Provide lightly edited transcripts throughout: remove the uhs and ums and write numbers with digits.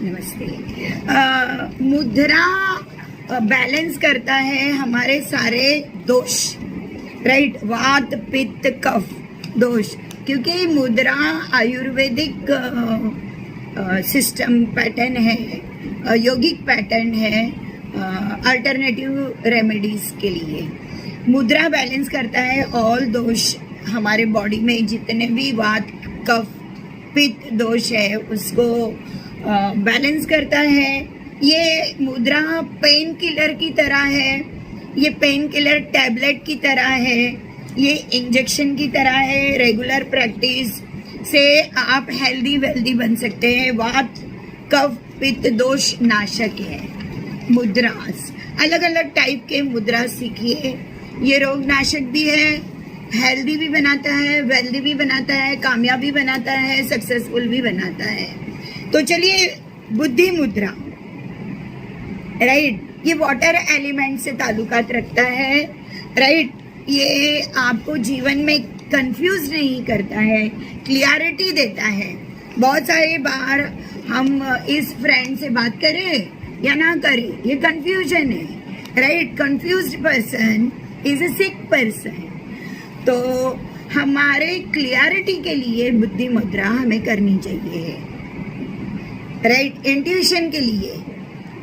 नमस्ते। मुद्रा बैलेंस करता है हमारे सारे दोष, राइट, वात पित्त कफ दोष, क्योंकि मुद्रा आयुर्वेदिक सिस्टम पैटर्न है, यौगिक पैटर्न है अल्टरनेटिव रेमेडीज के लिए। मुद्रा बैलेंस करता है ऑल दोष, हमारे बॉडी में जितने भी वात कफ पित्त दोष है उसको बैलेंस करता है। ये मुद्रा पेन किलर की तरह है, ये पेन किलर टैबलेट की तरह है, ये इंजेक्शन की तरह है। रेगुलर प्रैक्टिस से आप हेल्दी वेल्दी बन सकते हैं। वात कफ पित्त दोष नाशक है। मुद्रास अलग अलग टाइप के मुद्रा सीखिए, ये रोग नाशक भी है, हेल्दी भी बनाता है, वेल्दी भी बनाता है, कामयाबी बनाता है, सक्सेसफुल भी बनाता है। तो चलिए, बुद्धि मुद्रा, राइट, ये वाटर एलिमेंट से ताल्लुकात रखता है, राइट। ये आपको जीवन में कंफ्यूज नहीं करता है, क्लियरिटी देता है। बहुत सारे बार हम इस फ्रेंड से बात करें या ना करें, ये कंफ्यूजन है, right. Confused person is a sick person. तो हमारे क्लियरिटी के लिए बुद्धि मुद्रा हमें करनी चाहिए, राइट। इंट्यूशन के लिए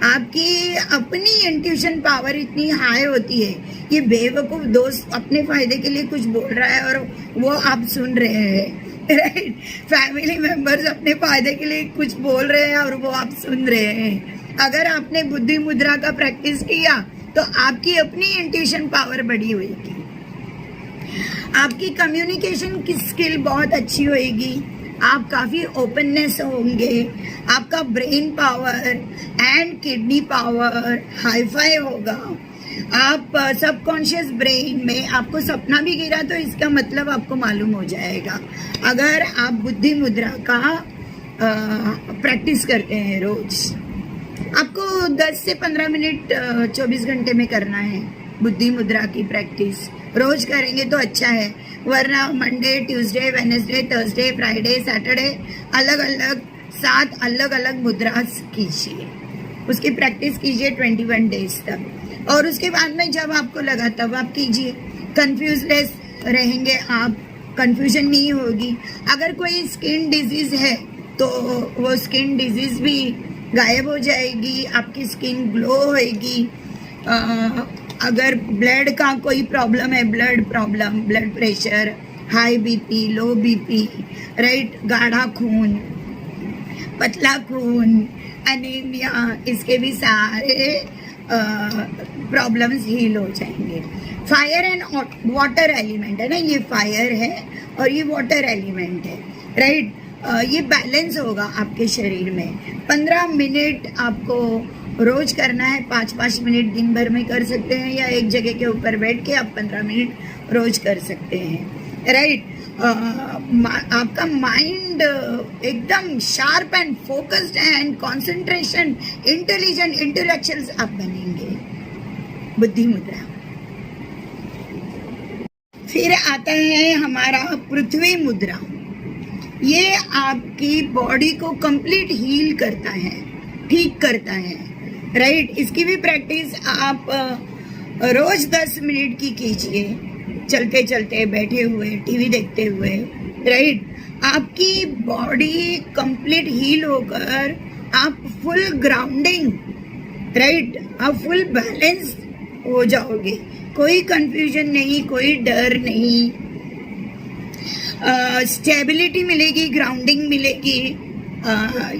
आपकी अपनी इंट्यूशन पावर इतनी हाई होती है, ये बेवकूफ दोस्त अपने फायदे के लिए कुछ बोल रहा है और वो आप सुन रहे हैं, राइट। फैमिली मेंबर्स अपने फायदे के लिए कुछ बोल रहे हैं और वो आप सुन रहे हैं। अगर आपने बुद्धि मुद्रा का प्रैक्टिस किया तो आपकी अपनी इंट्यूशन पावर बढ़ी होगी, आपकी कम्युनिकेशन की स्किल बहुत अच्छी होएगी, आप काफ़ी ओपननेस होंगे, आपका brain power and kidney power hifi होगा। आप सबकॉन्शियस ब्रेन में आपको सपना भी गिरा तो इसका मतलब आपको मालूम हो जाएगा, अगर आप बुद्धि मुद्रा का प्रैक्टिस करते हैं रोज। आपको 10 से 15 मिनट 24 घंटे में करना है बुद्धि मुद्रा की प्रैक्टिस। रोज करेंगे तो अच्छा है, वरना Monday Tuesday Wednesday Thursday Friday Saturday अलग अलग 7 अलग अलग मुद्रा कीजिए, उसकी प्रैक्टिस कीजिए 21 डेज तक। और उसके बाद में जब आपको लगा तब आप कीजिए, कंफ्यूजलेस रहेंगे आप, कंफ्यूजन नहीं होगी। अगर कोई स्किन डिजीज है तो वो स्किन डिजीज भी गायब हो जाएगी, आपकी स्किन ग्लो होएगी। अगर ब्लड का कोई प्रॉब्लम है, blood problem, blood pressure, high BP, लो बीपी, राइट, गाढ़ा खून, पतला खून, अनीमिया, इसके भी सारे प्रॉब्लम्स हील हो जाएंगे। फायर एंड वाटर एलिमेंट है ना, ये फायर है और ये वाटर एलिमेंट है, राइट। ये बैलेंस होगा आपके शरीर में। 15 मिनट आपको रोज करना है, 5-5 मिनट दिन भर में कर सकते हैं, या एक जगह के ऊपर बैठ के आप 15 मिनट रोज कर सकते हैं, राइट। आपका माइंड एकदम sharp and focused and concentration, intelligent, intellectuals आप बनेंगे बुद्धि मुद्रा। फिर आता है हमारा पृथ्वी मुद्रा। ये आपकी बॉडी को कंप्लीट हील करता है, ठीक करता है, राइट। इसकी भी प्रैक्टिस आप रोज 10 मिनट की कीजिए, चलते चलते, बैठे हुए, टीवी देखते हुए, राइट। आपकी बॉडी कंप्लीट हील होकर आप फुल ग्राउंडिंग, राइट, आप फुल बैलेंस हो जाओगे। कोई कंफ्यूजन नहीं, कोई डर नहीं, स्टेबिलिटी मिलेगी, ग्राउंडिंग मिलेगी।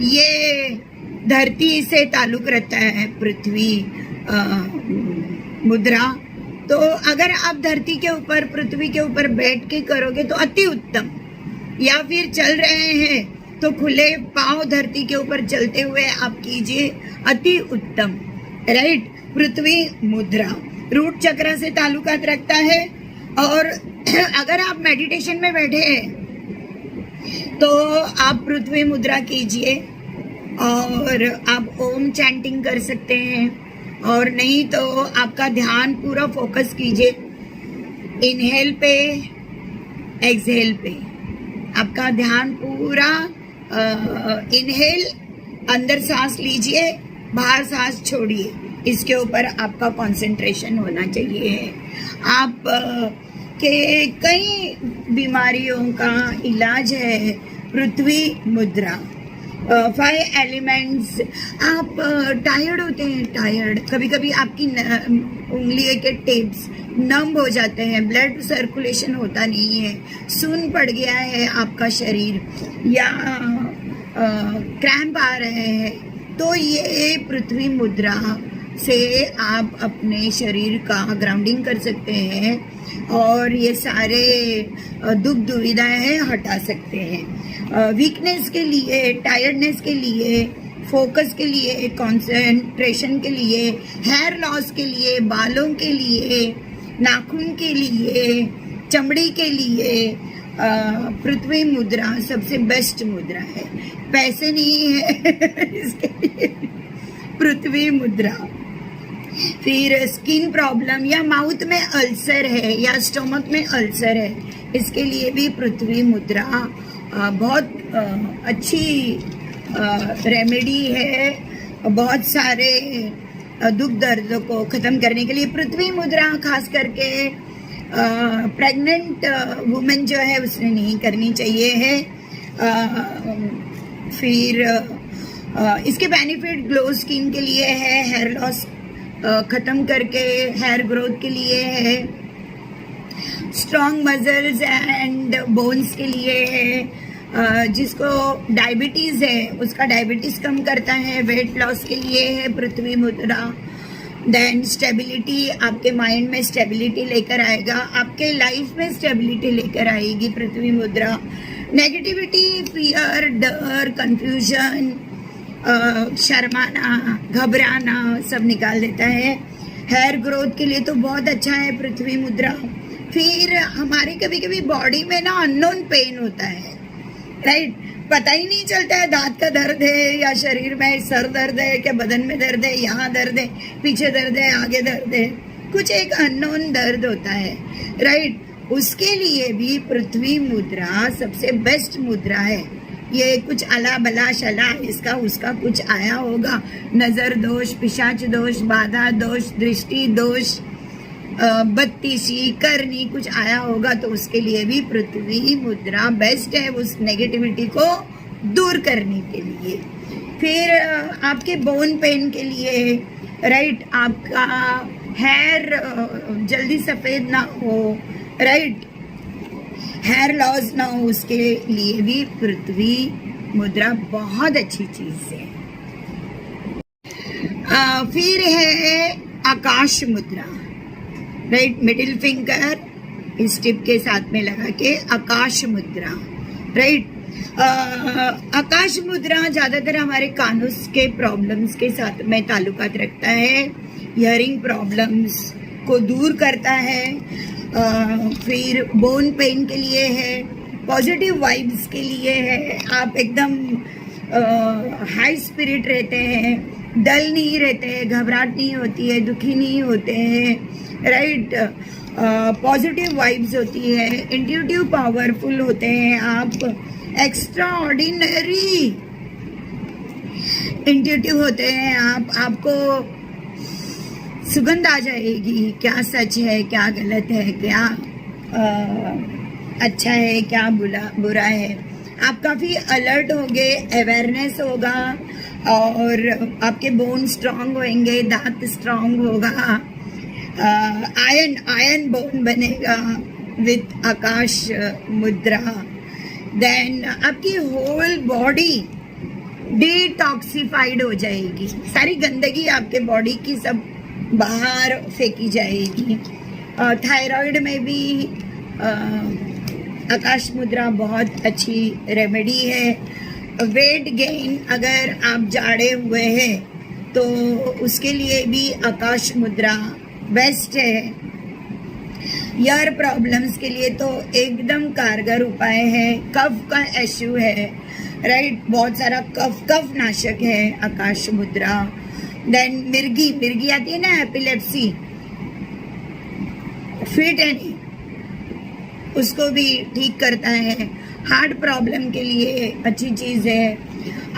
ये धरती से ताल्लुक रखता है पृथ्वी मुद्रा। तो अगर आप धरती के ऊपर, पृथ्वी के ऊपर बैठ के करोगे तो अति उत्तम, या फिर चल रहे हैं तो खुले पांव धरती के ऊपर चलते हुए आप कीजिए, अति उत्तम, राइट। पृथ्वी मुद्रा रूट चक्र से ताल्लुकात रखता है। और अगर आप मेडिटेशन में बैठे हैं तो आप पृथ्वी मुद्रा कीजिए, और आप ओम चैंटिंग कर सकते हैं, और नहीं तो आपका ध्यान पूरा फोकस कीजिए इनहेल पे, एक्सहेल पे। आपका ध्यान पूरा इनहेल अंदर सांस लीजिए, बाहर सांस छोड़िए, इसके ऊपर आपका कंसंट्रेशन होना चाहिए। आप के कई बीमारियों का इलाज है पृथ्वी मुद्रा। 5 एलिमेंट्स। आप टायर्ड होते हैं, टायर्ड, कभी कभी आपकी उंगली के टिप्स नम हो जाते हैं, ब्लड सर्कुलेशन होता नहीं है, सुन्न पड़ गया है आपका शरीर, या क्रैम्प आ रहे हैं, तो ये पृथ्वी मुद्रा से आप अपने शरीर का ग्राउंडिंग कर सकते हैं और ये सारे दुख दुविधाएं हटा सकते हैं। वीकनेस के लिए, टायर्डनेस के लिए, फोकस के लिए, कंसंट्रेशन के लिए, हेयर लॉस के लिए, बालों के लिए, नाखून के लिए, चमड़ी के लिए पृथ्वी मुद्रा सबसे बेस्ट मुद्रा है। पैसे नहीं है इसके लिए पृथ्वी मुद्रा। फिर स्किन प्रॉब्लम या माउथ में अल्सर है या स्टमक में अल्सर है, इसके लिए भी पृथ्वी मुद्रा बहुत अच्छी रेमेडी है। बहुत सारे दुख दर्द को ख़त्म करने के लिए पृथ्वी मुद्रा खास करके प्रेग्नेंट वुमेन जो है उसने नहीं करनी चाहिए है। फिर इसके बेनिफिट ग्लो स्किन के लिए है, हेयर लॉस ख़त्म करके हेयर ग्रोथ के लिए है, स्ट्रॉन्ग मसल्स एंड बोन्स के लिए है, जिसको डायबिटीज़ है उसका डायबिटीज़ कम करता है, वेट लॉस के लिए है पृथ्वी मुद्रा। देन स्टेबिलिटी, आपके माइंड में स्टेबिलिटी लेकर आएगा, आपके लाइफ में स्टेबिलिटी लेकर आएगी पृथ्वी मुद्रा। नेगेटिविटी, फियर, डर, कंफ्यूजन, शर्माना, घबराना सब निकाल देता है। हेयर ग्रोथ के लिए तो बहुत अच्छा है पृथ्वी मुद्रा। फिर हमारे कभी कभी बॉडी में ना अननोन पेन होता है, राइट, पता ही नहीं चलता है दांत का दर्द है या शरीर में सर दर्द है, क्या बदन में दर्द है, यहाँ दर्द है, पीछे दर्द है, आगे दर्द है, कुछ एक अननोन दर्द होता है, राइट। उसके लिए भी पृथ्वी मुद्रा सबसे बेस्ट मुद्रा है। ये कुछ अला बला शला इसका उसका कुछ आया होगा, नज़र दोष, पिशाच दोष, बाधा दोष, दृष्टि दोष, बत्तीसी करनी कुछ आया होगा, तो उसके लिए भी पृथ्वी मुद्रा बेस्ट है उस नेगेटिविटी को दूर करने के लिए। फिर आपके बोन पेन के लिए, राइट, आपका हेयर जल्दी सफ़ेद ना हो, राइट, हेयर लॉस ना हो, उसके लिए भी पृथ्वी मुद्रा बहुत अच्छी चीज़ है। फिर है आकाश मुद्रा, राइट, मिडिल फिंगर इस टिप के साथ में लगा के आकाश मुद्रा, राइट। आकाश मुद्रा ज़्यादातर हमारे कानों के प्रॉब्लम्स के साथ में ताल्लुकात रखता है, हियरिंग प्रॉब्लम्स को दूर करता है। फिर बोन पेन के लिए है, पॉजिटिव वाइब्स के लिए है, आप एकदम हाई स्पिरिट रहते हैं, डल नहीं रहते हैं, घबराहट नहीं होती है, दुखी नहीं होते हैं, राइट, पॉजिटिव वाइब्स होती है, इंट्यूटिव पावरफुल होते हैं आप, एक्स्ट्रा ऑर्डिनरी इंट्यूटिव होते हैं आप, आपको सुगंध आ जाएगी क्या सच है क्या गलत है, क्या अच्छा है क्या बुरा है। आप काफ़ी अलर्ट होंगे, अवेयरनेस होगा और आपके बोन स्ट्रांग होंगे, दांत स्ट्रांग होगा, आयन बोन बनेगा विथ आकाश मुद्रा। देन आपकी होल बॉडी डिटॉक्सिफाइड हो जाएगी, सारी गंदगी आपके बॉडी की सब बाहर फेंकी जाएगी। थायराइड में भी आकाश मुद्रा बहुत अच्छी रेमेडी है। वेट गेन, अगर आप जाड़े हुए हैं तो उसके लिए भी आकाश मुद्रा बेस्ट है। ईयर प्रॉब्लम्स के लिए तो एकदम कारगर उपाय है। कफ का इश्यू है, राइट, बहुत सारा कफ नाशक है आकाश मुद्रा। देन मिर्गी आती है ना, एपिलेप्सी, फिट है नहीं, उसको भी ठीक करता है। हार्ट प्रॉब्लम के लिए अच्छी चीज़ है।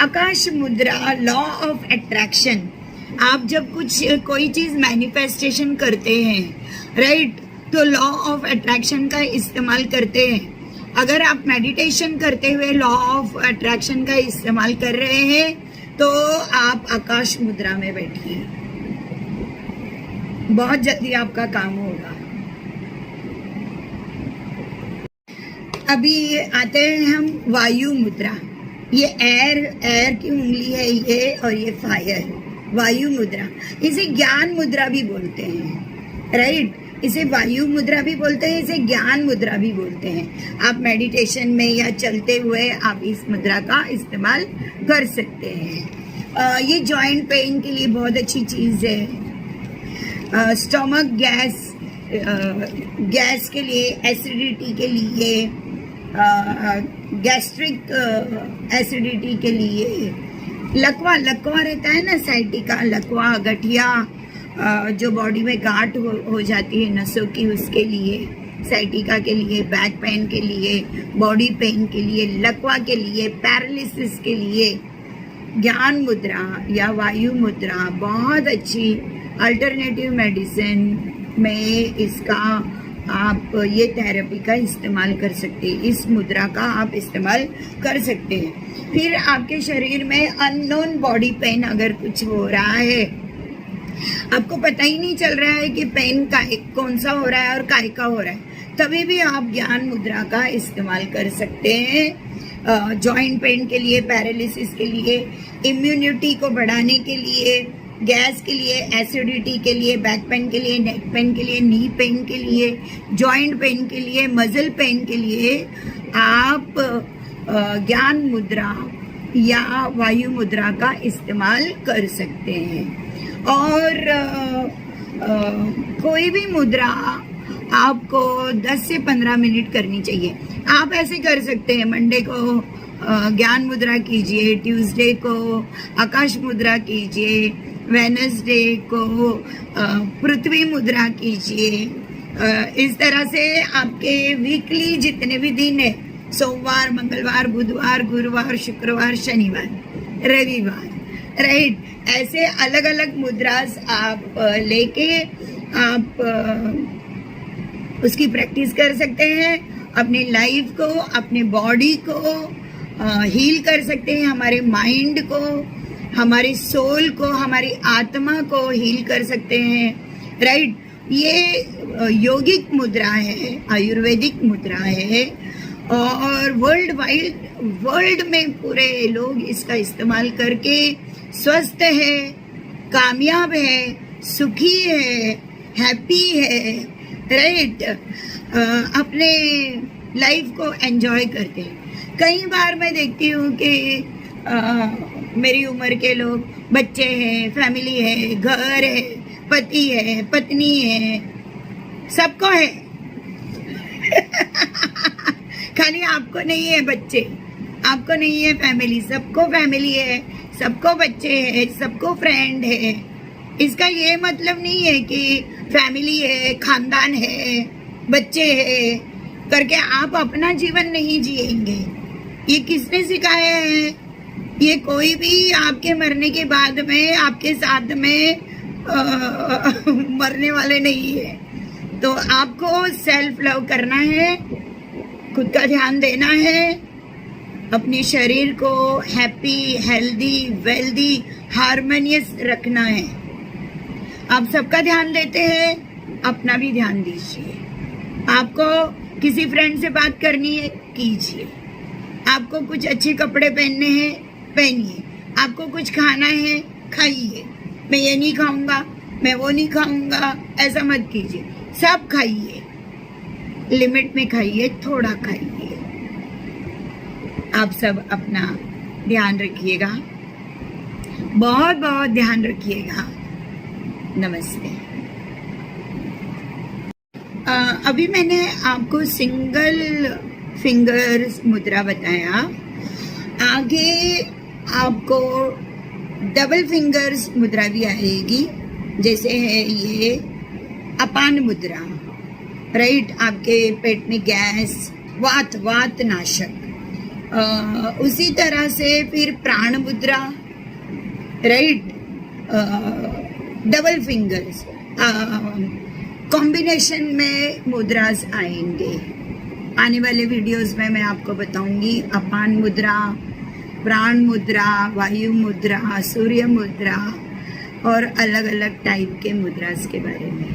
आकाश मुद्रा, लॉ ऑफ अट्रैक्शन। आप जब कोई चीज मैनिफेस्टेशन करते हैं, राइट, तो लॉ ऑफ अट्रैक्शन का इस्तेमाल करते हैं। अगर आप मेडिटेशन करते हुए लॉ ऑफ अट्रैक्शन का इस्तेमाल कर रहे हैं तो आप आकाश मुद्रा में बैठिए, बहुत जल्दी आपका काम होगा। अभी आते हैं हम वायु मुद्रा। ये एयर की उंगली है ये, और ये फायर, वायु मुद्रा। इसे ज्ञान मुद्रा भी बोलते हैं, राइट। इसे वायु मुद्रा भी बोलते हैं, इसे ज्ञान मुद्रा भी बोलते हैं। आप मेडिटेशन में या चलते हुए आप इस मुद्रा का इस्तेमाल कर सकते हैं। ये जॉइंट पेन के लिए बहुत अच्छी चीज़ है। स्टमक गैस के लिए, एसिडिटी के लिए, गैस्ट्रिक एसिडिटी के लिए, लकवा रहता है ना, साइटिका, लकवा, गठिया, जो बॉडी में गांठ हो जाती है नसों की, उसके लिए, साइटिका के लिए, बैक पेन के लिए, बॉडी पेन के लिए, लकवा के लिए, पैरालिसिस के लिए ज्ञान मुद्रा या वायु मुद्रा बहुत अच्छी अल्टरनेटिव मेडिसिन में इसका आप ये थेरेपी का इस्तेमाल कर सकते हैं। इस मुद्रा का आप इस्तेमाल कर सकते हैं। फिर आपके शरीर में अननोन बॉडी पेन अगर कुछ हो रहा है, आपको पता ही नहीं चल रहा है कि पेन का कौन सा हो रहा है और काय का हो रहा है, तभी भी आप ज्ञान मुद्रा का इस्तेमाल कर सकते हैं। जॉइंट पेन के लिए, पैरालिसिस के लिए, इम्यूनिटी को बढ़ाने के लिए, गैस के लिए, एसिडिटी के लिए, बैक पेन के लिए, नेक पेन के लिए, नी पेन के लिए, जॉइंट पेन के लिए, मसल पेन के लिए आप ज्ञान मुद्रा या वायु मुद्रा का इस्तेमाल कर सकते हैं। और कोई भी मुद्रा आपको 10 से 15 मिनट करनी चाहिए। आप ऐसे कर सकते हैं, मंडे को ज्ञान मुद्रा कीजिए, ट्यूसडे को आकाश मुद्रा कीजिए, वेडनेसडे को पृथ्वी मुद्रा कीजिए। इस तरह से आपके वीकली जितने भी दिन है, सोमवार, मंगलवार, बुधवार, गुरुवार, शुक्रवार, शनिवार, रविवार, राइट, ऐसे अलग अलग मुद्रास आप लेके आप उसकी प्रैक्टिस कर सकते हैं। अपने लाइफ को, अपने बॉडी को हील कर सकते हैं, हमारे माइंड को, हमारी सोल को, हमारी आत्मा को हील कर सकते हैं, राइट। ये योगिक मुद्रा है, आयुर्वेदिक मुद्रा है, और वर्ल्ड में पूरे लोग इसका इस्तेमाल करके स्वस्थ है, कामयाब है, सुखी है, हैप्पी है, राइट, अपने लाइफ को एंजॉय करते हैं। कई बार मैं देखती हूँ कि मेरी उम्र के लोग, बच्चे हैं, फैमिली है, घर है, पति है, पत्नी है, सबको है खाली आपको नहीं है बच्चे, आपको नहीं है फैमिली, सबको फैमिली है, सबको बच्चे हैं, सबको फ्रेंड है। इसका ये मतलब नहीं है कि फैमिली है, खानदान है, बच्चे है करके आप अपना जीवन नहीं जिएंगे। ये किसने सिखाया है? ये कोई भी आपके मरने के बाद में आपके साथ में मरने वाले नहीं है। तो आपको सेल्फ लव करना है, खुद का ध्यान देना है, अपने शरीर को हैप्पी, हेल्दी, वेल्दी, हार्मोनियस रखना है। आप सबका ध्यान देते हैं, अपना भी ध्यान दीजिए। आपको किसी फ्रेंड से बात करनी है, कीजिए। आपको कुछ अच्छे कपड़े पहनने हैं, पहनिए। आपको कुछ खाना है, खाइए। मैं ये नहीं खाऊंगा, मैं वो नहीं खाऊंगा, ऐसा मत कीजिए। सब खाइए, लिमिट में खाइए, थोड़ा खाइए। आप सब अपना ध्यान रखिएगा, बहुत बहुत ध्यान रखिएगा। नमस्ते। अभी मैंने आपको सिंगल फिंगर्स मुद्रा बताया, आगे आपको डबल फिंगर्स मुद्रा भी आएगी, जैसे है ये अपान मुद्रा, राइट। आपके पेट में गैस, वात नाशक, उसी तरह से फिर प्राण मुद्रा, राइट, डबल फिंगर्स, कॉम्बिनेशन में मुद्रास आएंगे। आने वाले वीडियोस में मैं आपको बताऊंगी अपान मुद्रा, प्राण मुद्रा, वायु मुद्रा, सूर्य मुद्रा और अलग अलग टाइप के मुद्रास के बारे में।